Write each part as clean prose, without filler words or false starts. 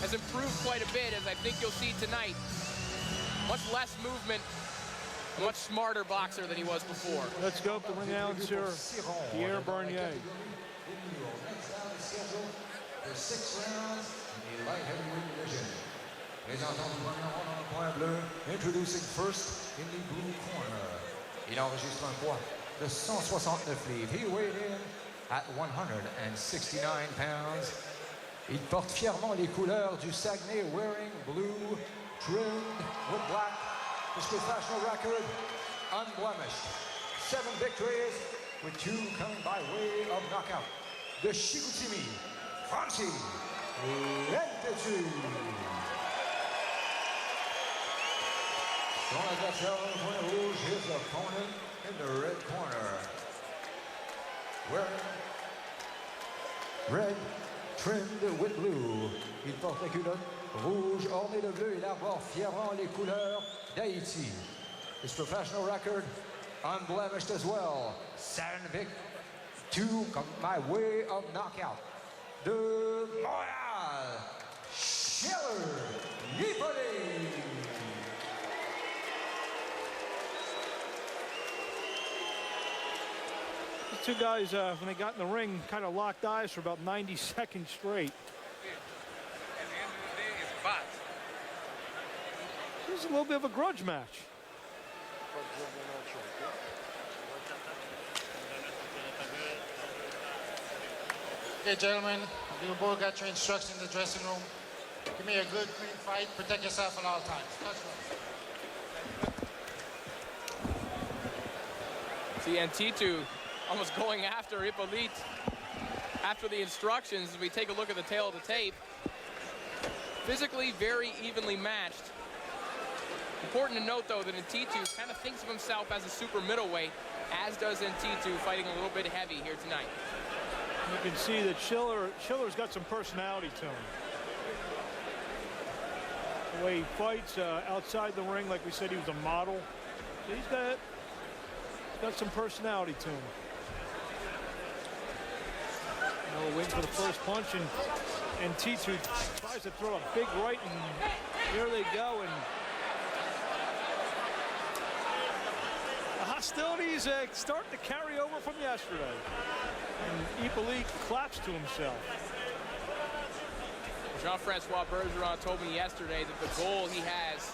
has improved quite a bit, as I think you'll see tonight. Much less movement, a much smarter boxer than he was before. Let's go up the ring announcer, Pierre Bernier. For 6 rounds in the light heavyweight division. Présentant du premier round en point bleu, introducing first in the blue corner. Il enregistre un poids de 169 livres. He weighed in at 169 pounds. Il porte fièrement les couleurs du Saguenay, wearing blue, trimmed with black. His professional record, unblemished. 7 victories, with 2 coming by way of knockout. De Chicoutimi, Francy, Ntetu. Son adversaire au point rouge, his opponent in the red corner. Wearing red, trimmed with blue. Il porte la culotte rouge ornée de bleu. Il arbore fièrement les couleurs d'Haïti. His professional record, unblemished as well. 7 victories, 2 come by way of knockout. De Montréal, Schiller, Hyppolite. The two guys, when they got in the ring, kind of locked eyes for about 90 seconds straight. At the end of the day, it's bots. This is a little bit of a grudge match. Okay, gentlemen, you both got your instructions in the dressing room. Give me a good, clean fight. Protect yourself at all times. See, Ntetu almost going after Hyppolite after the instructions. As we take a look at the tail of the tape, physically very evenly matched. Important to note, though, that Ntetu kind of thinks of himself as a super middleweight, as does Ntetu, fighting a little bit heavy here tonight. You can see that Schiller's got some personality to him. The way he fights outside the ring, like we said, he was a model. He's got some personality to him. Now we're waiting for the first punch, and Ntetu tries to throw a big right, and here they go. And the hostilities start to carry over from yesterday. And Hyppolite claps to himself. Jean-Francois Bergeron told me yesterday that the goal he has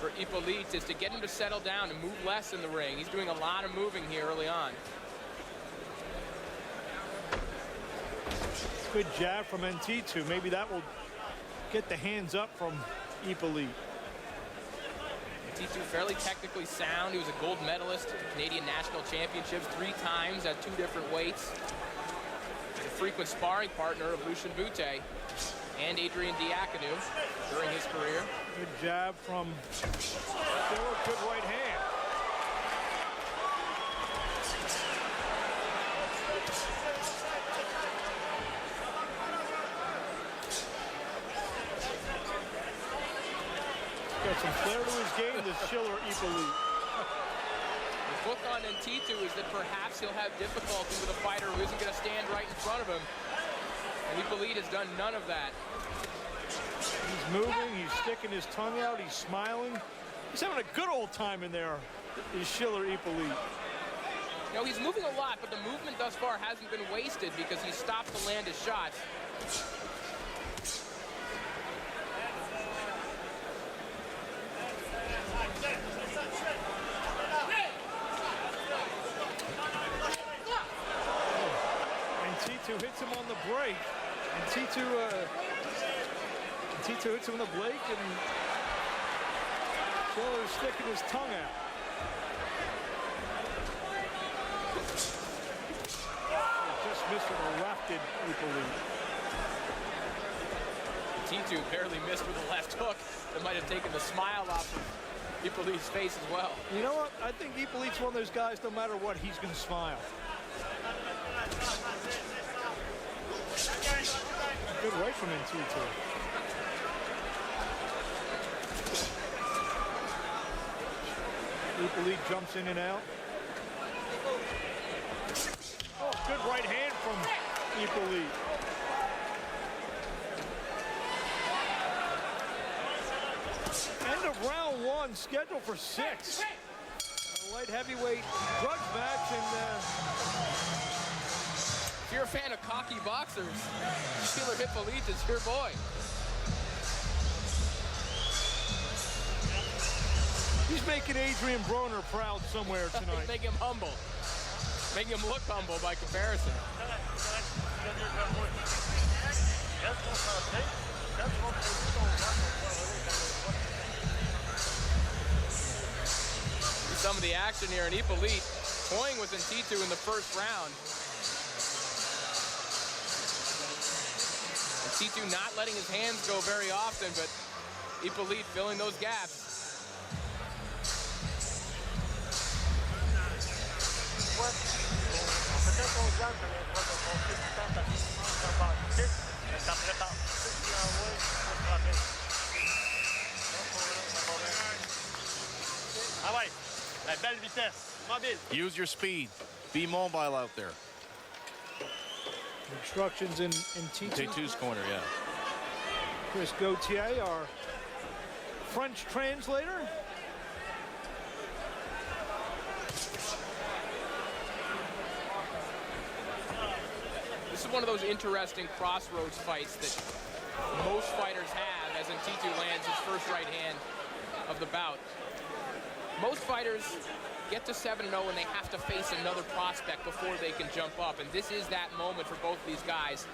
for Hyppolite is to get him to settle down and move less in the ring. He's doing a lot of moving here early on. Good jab from Ntetu. Maybe that will get the hands up from Hyppolite. Ntetu fairly technically sound. He was a gold medalist at the Canadian National Championships 3 times at 2 different weights. He's a frequent sparring partner of Lucien Boutte and Adrian Diaconu during his career. Good jab from Schiller. Good right hand. Got some flair to his game, this Schiller Hyppolite. The book on Ntetu is that perhaps he'll have difficulty with a fighter who isn't going to stand right in front of him. And Hyppolite has done none of that. He's moving, he's sticking his tongue out, he's smiling. He's having a good old time in there, is Schiller Hyppolite. You know, he's moving a lot, but the movement thus far hasn't been wasted because he stopped to land his shots. Ntetu hits him on the break. Ntetu hits him on the break, and Schiller's sticking his tongue out. Just missed with a lefted Hyppolite. Ntetu barely missed with a left hook that might have taken the smile off of Hyppolite's face as well. You know what? I think Hyppolite's one of those guys, no matter what, he's going to smile. Good right from Ntetu. Hyppolite jumps in and out. Oh, good right hand from Hyppolite. End of round one, scheduled for 6. A light heavyweight grudge match, and If you're a fan of cocky boxers, Schiller Hyppolite is your boy. he's making Adrian Broner proud somewhere tonight. Make him humble. Making him look humble by comparison. Some of the action here, and Hyppolite toying with Ntetu in the first round. Ntetu not letting his hands go very often, but Hyppolite filling those gaps. Use your speed. Be mobile out there. Instructions in Ntetu's T2's corner, yeah. Chris Gauthier, our French translator. This is one of those interesting crossroads fights that most fighters have as Ntetu lands his first right hand of the bout. Most fighters get to 7-0 and they have to face another prospect before they can jump up, and this is that moment for both of these guys.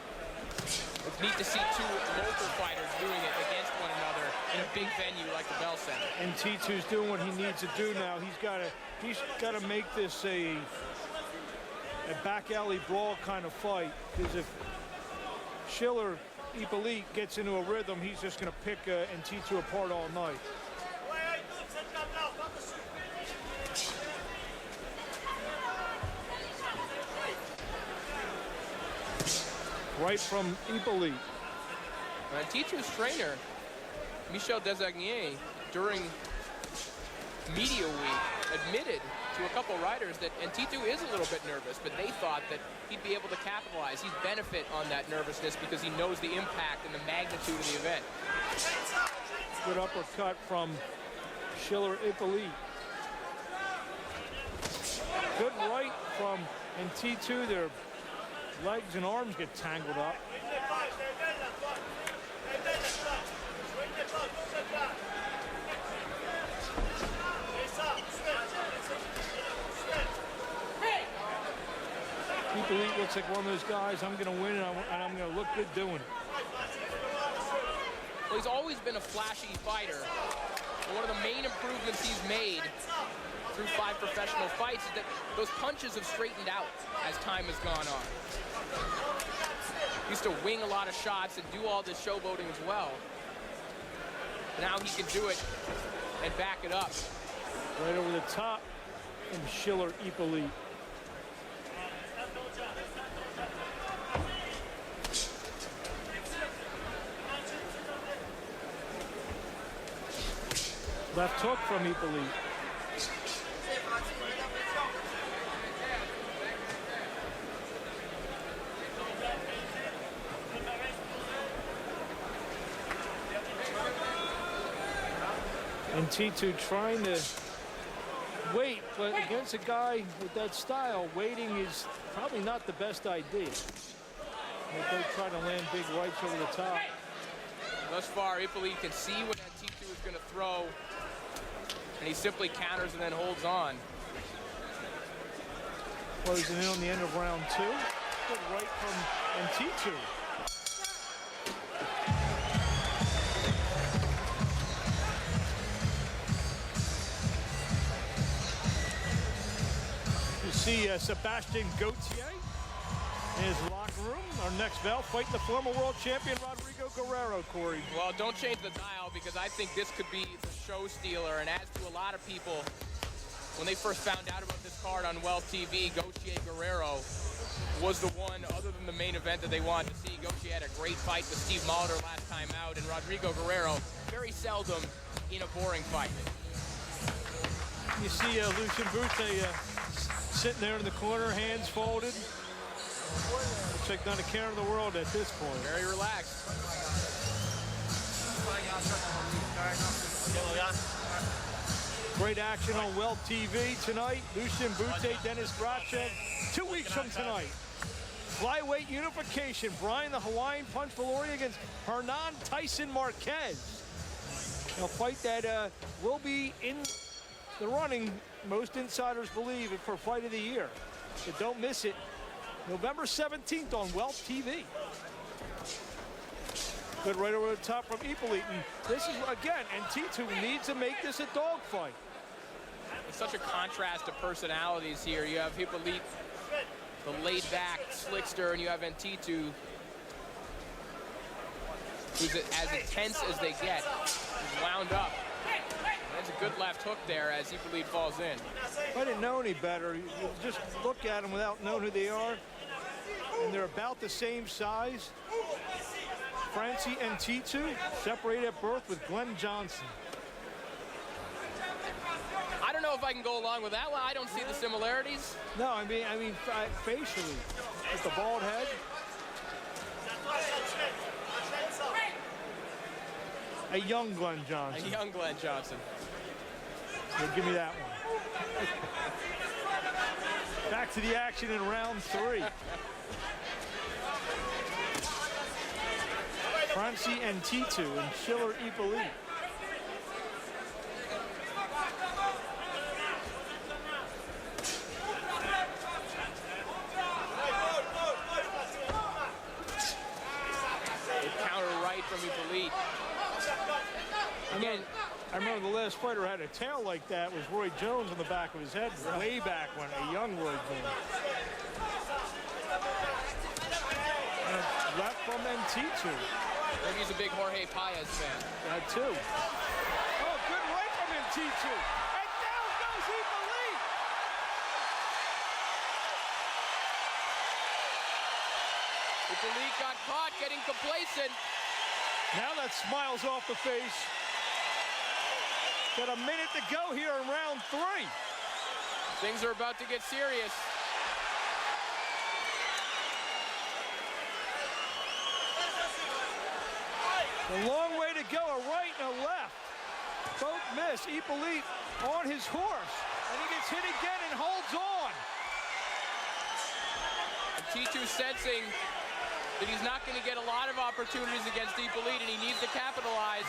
It's neat to see two local fighters doing it against one another in a big venue like the Bell Center. And Ntetu's doing what he needs to do now. He's got to make this a back alley brawl kind of fight, because if Schiller Hyppolite gets into a rhythm, he's just going to pick Ntetu apart all night. Right from Hyppolite. Ntetu's trainer, Michel Designier, during media week, admitted to a couple riders that Ntetu is a little bit nervous, but they thought that he'd be able to capitalize. He'd benefit on that nervousness because he knows the impact and the magnitude of the event. Good uppercut from Schiller Hyppolite. Good right from Ntetu. Their legs and arms get tangled up. Hyppolite looks like one of those guys, I'm going to win and I'm going to look good doing it. Well, he's always been a flashy fighter. But one of the main improvements he's made through 5 professional fights is that those punches have straightened out as time has gone on. He used to wing a lot of shots and do all this showboating as well. Now he can do it and back it up. Right over the top from Schiller Hyppolite. Left hook from Hyppolite. And Ntetu trying to wait, but against a guy with that style, waiting is probably not the best idea. They try to land big rights over the top. Thus far, Hyppolite can see when Ntetu is going to throw, and he simply counters and then holds on. Closing in on the end of round 2. Good right from Ntetu. You see Sebastian Gauthier in his locker room. Our next bout, fighting the former world champion Rodrigo Guerrero, Corey. Well, don't change the dial, because I think this could be the show stealer. And as to a lot of people, when they first found out about this card on Well TV, Gauthier Guerrero was the one, other than the main event, that they wanted to see. Gauthier had a great fight with Steve Mauldin last time out, and Rodrigo Guerrero, very seldom in a boring fight. You see Lucien Boutte sitting there in the corner, hands folded. Looks like not a care in the world at this point. Very relaxed. Great action on Welt TV tonight. Lucien Boutte, Dennis Gracek. 2 weeks from tonight. Flyweight unification. Brian the Hawaiian Punch Valori against Hernan Tyson Marquez. A fight that will be in the running, most insiders believe, for Fight of the Year. So don't miss it. November 17th on Welt TV. Good right over the top from Hyppolite. And this is, again, Ntetu needs to make this a dogfight. It's such a contrast of personalities here. You have Hyppolite, the laid-back slickster, and you have Ntetu, who's as intense as they get. He's wound up. That's a good left hook there as Hyppolite falls in. If I didn't know any better, you just look at them without knowing who they are, and they're about the same size. Francy and Ntetu separated at birth with Glenn Johnson. I don't know if I can go along with that one. I don't see the similarities. No, I mean facially, with the bald head. A young Glenn Johnson. A young Glenn Johnson. Yeah, give me that one. Back to the action in round 3. Francy and Ntetu and Schiller Hyppolite. Counter right from Hyppolite. Again, I remember the last fighter had a tail like that was Roy Jones on the back of his head, way back when, a young Roy Jones. And left from Ntetu. maybe he's a big Jorge Paez fan. That too. Oh, good right from Ntetu. And down goes Hyppolite. Hyppolite got caught getting complacent. Now that smile's off the face. Got a minute to go here in round 3. Things are about to get serious. A long way to go, a right and a left. Both miss. Hyppolite on his horse. And he gets hit again and holds on. Ntetu sensing that he's not going to get a lot of opportunities against Hyppolite, and he needs to capitalize.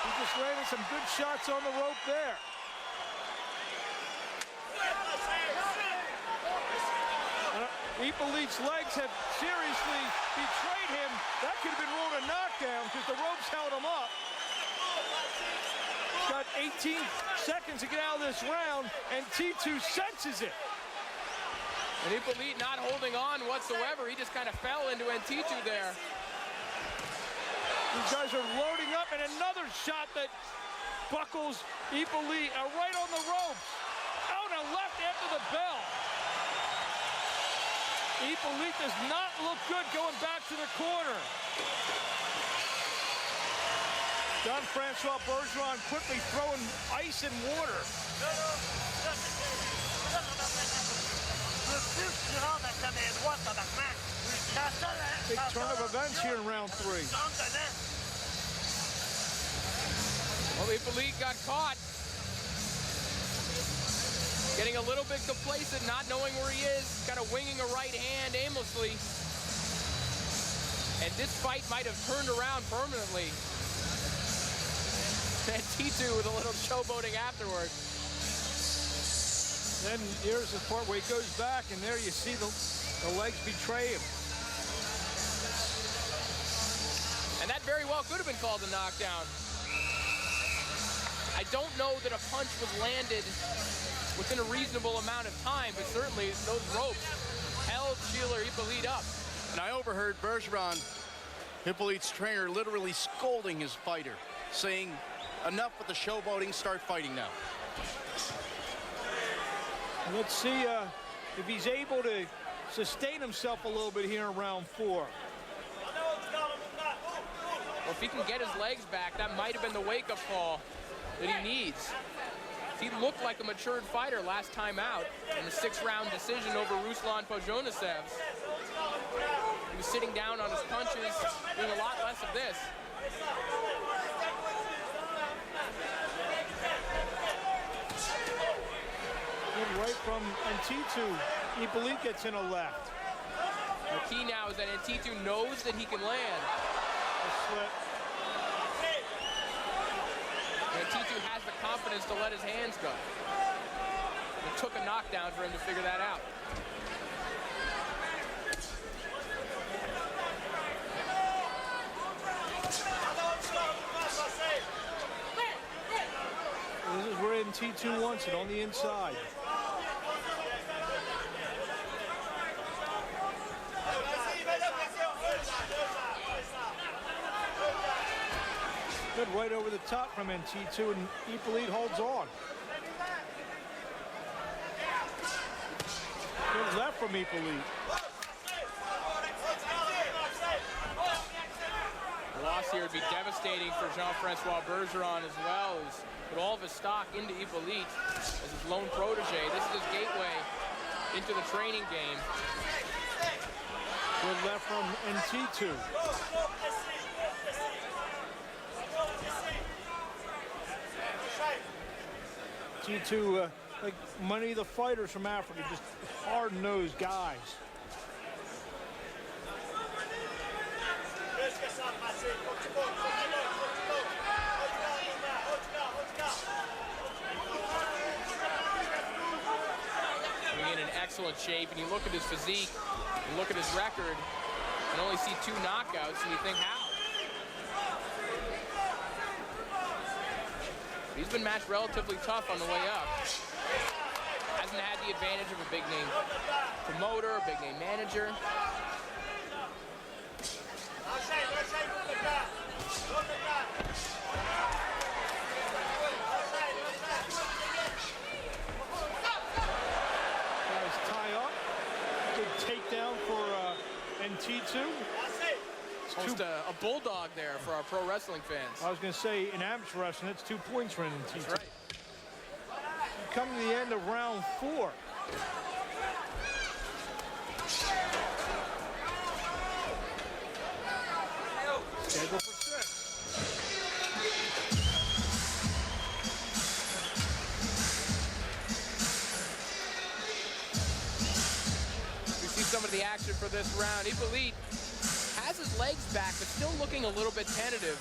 He just landed some good shots on the rope there. Hyppolite's legs have seriously betrayed him. That could have been ruled a knockdown because the ropes held him up. Got 18 seconds to get out of this round, and Ntetu senses it. And Hyppolite not holding on whatsoever. He just kind of fell into Ntetu there. These guys are loading up, and another shot that buckles Hyppolite right on the ropes. Out and left after the bell. Hyppolite does not look good going back to the corner. Jean-Francois Bergeron quickly throwing ice and water. Big turn of events here in round 3. Well, Hyppolite got caught. Getting a little bit complacent, not knowing where he is, kind of winging a right hand aimlessly. And this fight might have turned around permanently. And Ntetu with a little showboating afterwards. Then here's the part where he goes back, and there you see the legs betray him. And that very well could have been called a knockdown. I don't know that a punch was landed within a reasonable amount of time, but certainly those ropes held Schiller Hyppolite up. And I overheard Bergeron, Hyppolite's trainer, literally scolding his fighter, saying, enough with the showboating, start fighting now. Let's see if he's able to sustain himself a little bit here in round 4. Well, if he can get his legs back, that might have been the wake-up call that he needs. He looked like a matured fighter last time out in the 6th-round decision over Ruslan Pojonasev. He was sitting down on his punches, doing a lot less of this. Good right from Ntetu. Hyppolite gets in a left. The key now is that Ntetu knows that he can land. A slip. Ntetu has the confidence to let his hands go. It took a knockdown for him to figure that out. This is where Ntetu wants it, on the inside. Good right over the top from Ntetu, and Hyppolite holds on. Good left from Hyppolite. A loss here would be devastating for Jean-Francois Bergeron as well. He's put all of his stock into Hyppolite as his lone protege. This is his gateway into the training game. Good left from Ntetu. Ntetu, like many of the fighters from Africa, just hard-nosed guys. In excellent shape, and you look at his physique, and look at his record, and only see 2 knockouts, and you think, how? He's been matched relatively tough on the way up. Hasn't had the advantage of a big name promoter, a big name manager. Takedown for Ntetu. Almost a bulldog there for our pro wrestling fans. I was going to say, in amateur wrestling, that's 2 points for Ntetu. That's right. We come to the end of round 4. Scheduled for 6. Some of the action for this round. Hyppolite has his legs back, but still looking a little bit tentative.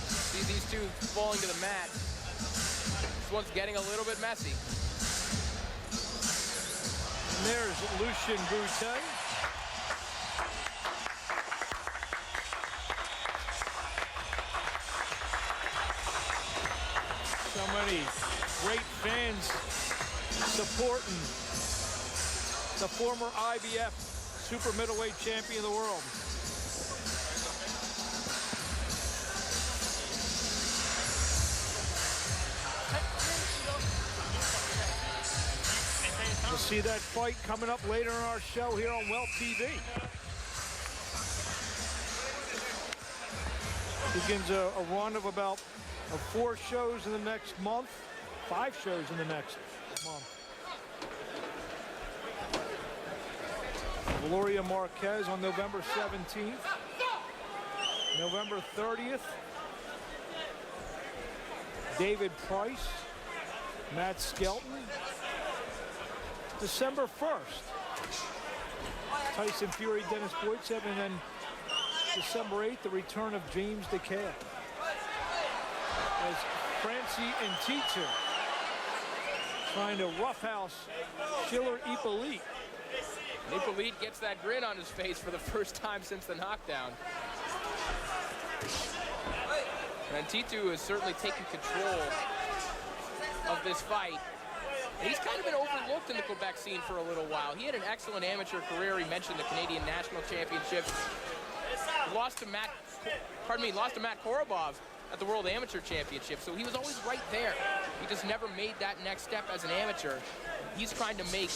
See these two falling to the mat. This one's getting a little bit messy. And there's Lucien Boutet. So many great fans supporting the former IBF super middleweight champion of the world. You'll see that fight coming up later in our show here on Welt TV. Begins a run of about 4 shows in the next month, 5 shows in the next month. Gloria Marquez on November 17th. November 30th. David Price. Matt Skelton. December 1st. Tyson Fury, Dennis Boycev, and then December 8th, the return of James DeCale. As Francy and Ntetu trying to roughhouse Schiller Hyppolite. Hyppolite gets that grin on his face for the first time since the knockdown. And Ntetu has certainly taken control of this fight. And he's kind of been overlooked in the Quebec scene for a little while. He had an excellent amateur career. He mentioned the Canadian National Championships. He lost to Matt Korobov at the World Amateur Championship, so he was always right there. He just never made that next step as an amateur. He's trying to make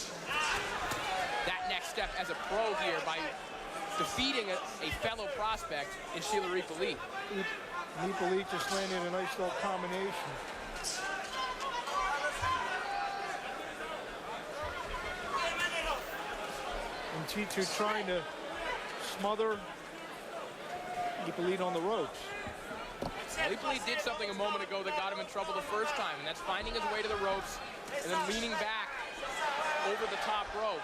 that next step as a pro here by defeating a fellow prospect in Schiller Hyppolite. Hyppolite just landed a nice little combination. Ntetu trying to smother Hyppolite on the ropes. Hyppolite did something a moment ago that got him in trouble the first time, and that's finding his way to the ropes and then leaning back over the top rope.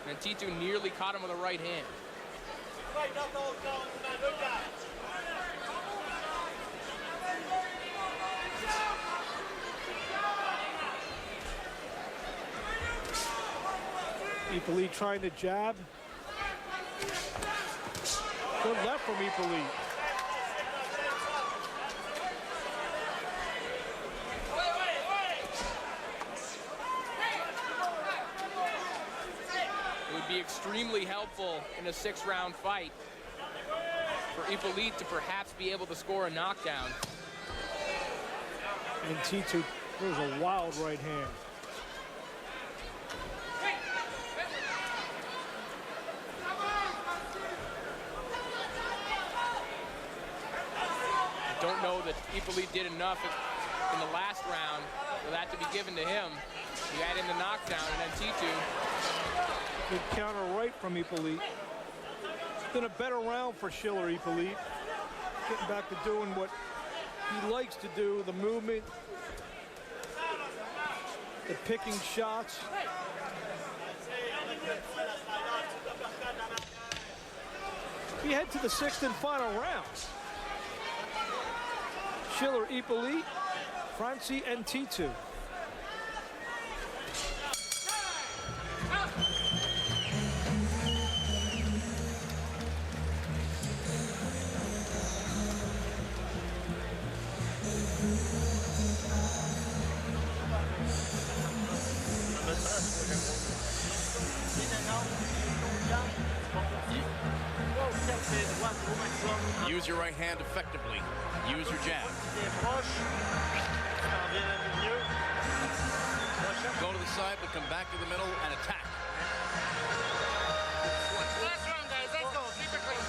And Ntetu nearly caught him with a right hand. Hyppolite trying to jab. Good left from Hyppolite. It would be extremely helpful in a 6-round fight for Hyppolite to perhaps be able to score a knockdown. And Ntetu throws a wild right hand. I don't know that Hyppolite did enough in the last round for that to be given to him. He got in the knockdown, and then Ntetu. Good counter right from Hyppolite. It's been a better round for Schiller, Hyppolite. Getting back to doing what he likes to do, the movement, the picking shots. We head to the 6th and final round. Schiller, Hyppolite, Francy, and Ntetu. Use your right hand effectively. Use your jab. Go to the side, but come back to the middle and attack. Last round, guys. Let's go. Keep it clean.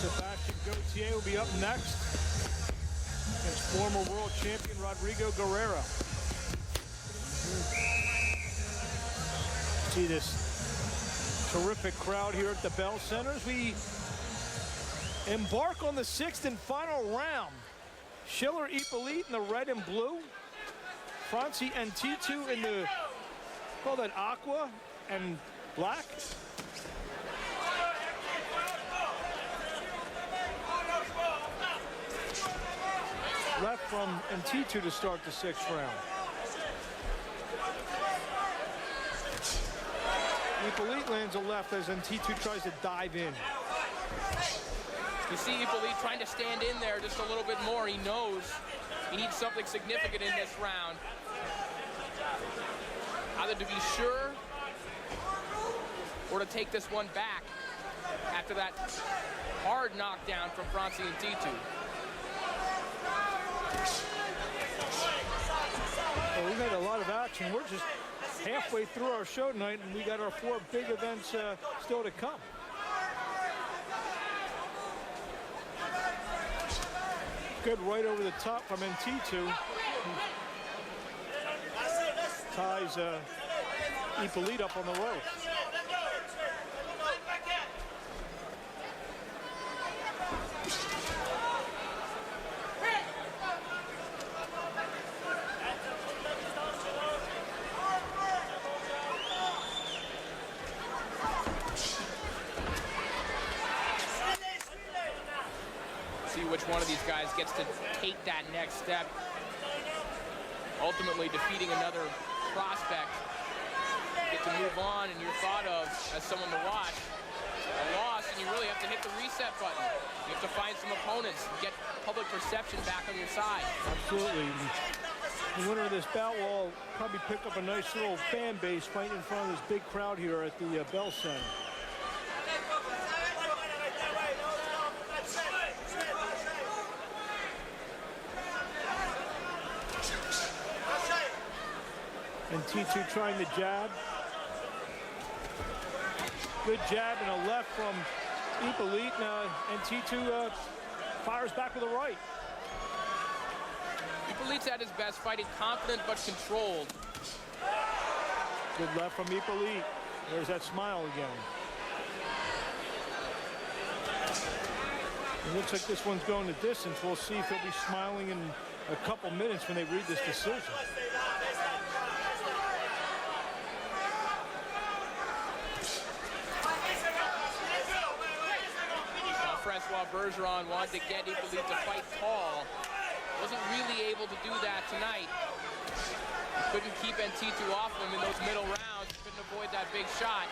Sebastian Gauthier will be up next against former world champion Rodrigo Guerrero. See this terrific crowd here at the Bell Centers. We embark on the 6th and final round. Schiller, Hyppolite in the red and blue. Francy and Ntetu in the, call that aqua and black. Left from Ntetu to start the 6th round. Hyppolite lands a left as Ntetu tries to dive in. You see Hyppolite trying to stand in there just a little bit more. He knows he needs something significant in this round. Either to be sure or to take this one back after that hard knockdown from Francy and Ntetu. Well, we've had a lot of action. We're just halfway through our show tonight, and we got our 4 big events still to come. Good right over the top from Ntetu. Ties Hyppolite up on the ropes. Which one of these guys gets to take that next step, ultimately defeating another prospect. You get to move on, and you're thought of as someone to watch. A loss, and you really have to hit the reset button. You have to find some opponents, get public perception back on your side. Absolutely. The winner of this bout will probably pick up a nice little fan base fighting in front of this big crowd here at the Bell Center. Ntetu trying to jab. Good jab and a left from Hyppolite. Ntetu fires back with a right. Hyppolite Hippolyte's at his best, fighting confident but controlled. Good left from Hyppolite. There's that smile again. It looks like this one's going the distance. We'll see if he'll be smiling in a couple minutes when they read this decision. Francois Bergeron wanted to get Hyppolite to fight tall. Wasn't really able to do that tonight. Couldn't keep Ntetu off him in those middle rounds. Couldn't avoid that big shot.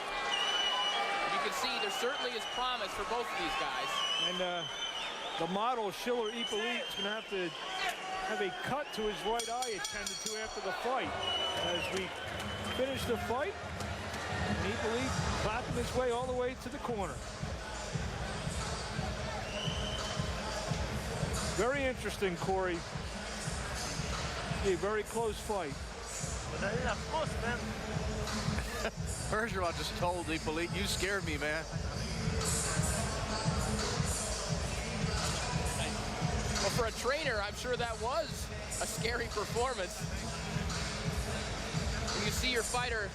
You can see there certainly is promise for both of these guys. And the model, Schiller Hyppolite, is going to have a cut to his right eye attended to after the fight. As we finish the fight, Hyppolite clapping his way all the way to the corner. Very interesting, Corey. A very close fight. Bergeron just told Hyppolite, you scared me, man. Well, for a trainer, I'm sure that was a scary performance. When you see your fighter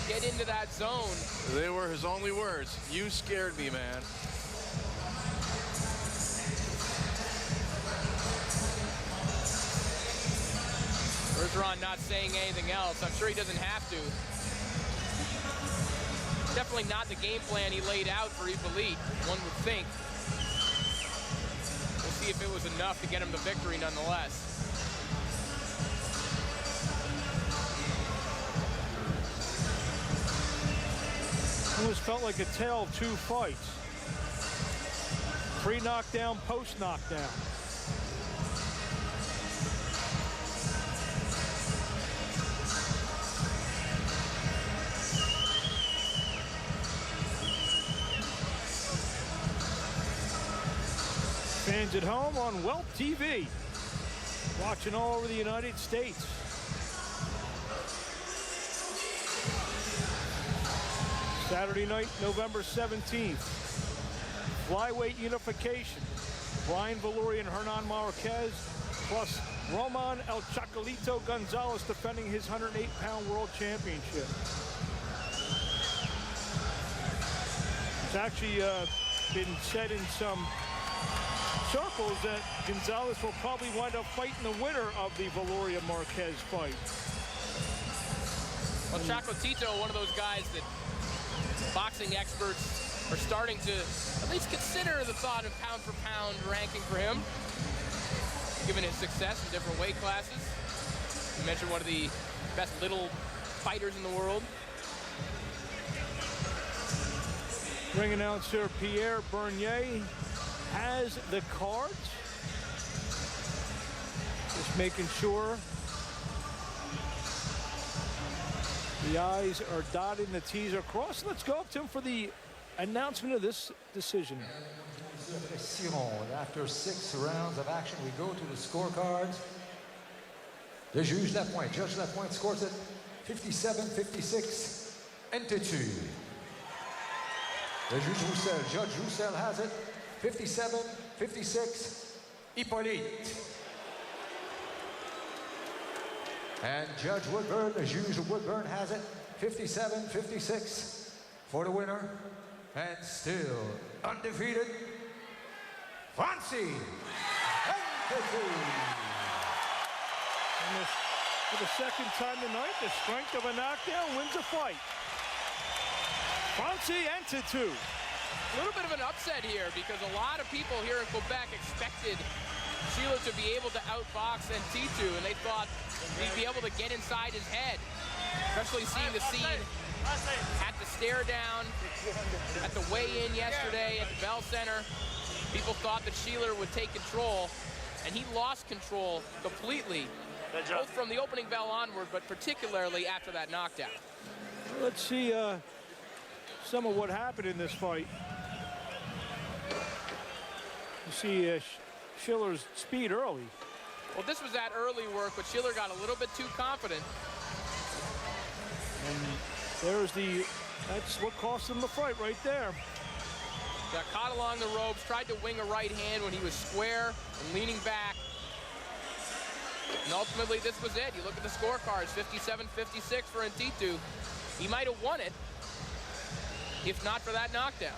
get into that zone. They were his only words. You scared me, man. Bergeron not saying anything else. I'm sure he doesn't have to. Definitely not the game plan he laid out for Hyppolite, one would think. We'll see if it was enough to get him the victory nonetheless. Almost felt like a tale of two fights. Pre-knockdown, post-knockdown. Fans at home on Welt TV, watching all over the United States. Saturday night, November 17th. Flyweight unification. Brian Valori and Hernan Marquez, plus Roman El Chocolito Gonzalez defending his 108-pound world championship. It's actually been said in some circles that Gonzalez will probably wind up fighting the winner of the Valoria Marquez fight. Well, Chocolatito, one of those guys that boxing experts are starting to at least consider the thought of pound-for-pound ranking for him, given his success in different weight classes. You mentioned one of the best little fighters in the world. Ring announcer Pierre Bernier has the cards. Just making sure the I's are dotted and the T's are crossed. Let's go up to him for the announcement of this decision. After 6 rounds of action, we go to the scorecards. The juge Lapointe, Judge Lapointe scores it 57-56, Ntetu. The juge Roussel, Judge Roussel has it 57-56, Hyppolite. And Judge Woodburn, the juge Woodburn has it 57-56 for the winner. And still undefeated, Francy. And for the second time tonight, the strength of a knockdown wins a fight. Francy Ntetu. A little bit of an upset here because a lot of people here in Quebec expected Schiller to be able to outbox Ntetu, and they thought he'd be able to get inside his head, especially seeing the scene at the stare down, at the weigh-in yesterday at the Bell Center. People thought that Schiller would take control, and he lost control completely, both from the opening bell onward, but particularly after that knockdown. Let's see some of what happened in this fight. You see Schiller's speed early. Well, this was that early work, but Schiller got a little bit too confident. And that's what cost him the fight right there. Got caught along the ropes, tried to wing a right hand when he was square and leaning back. And ultimately, this was it. You look at the scorecards, 57-56 for Ntetu. He might have won it if not for that knockdown.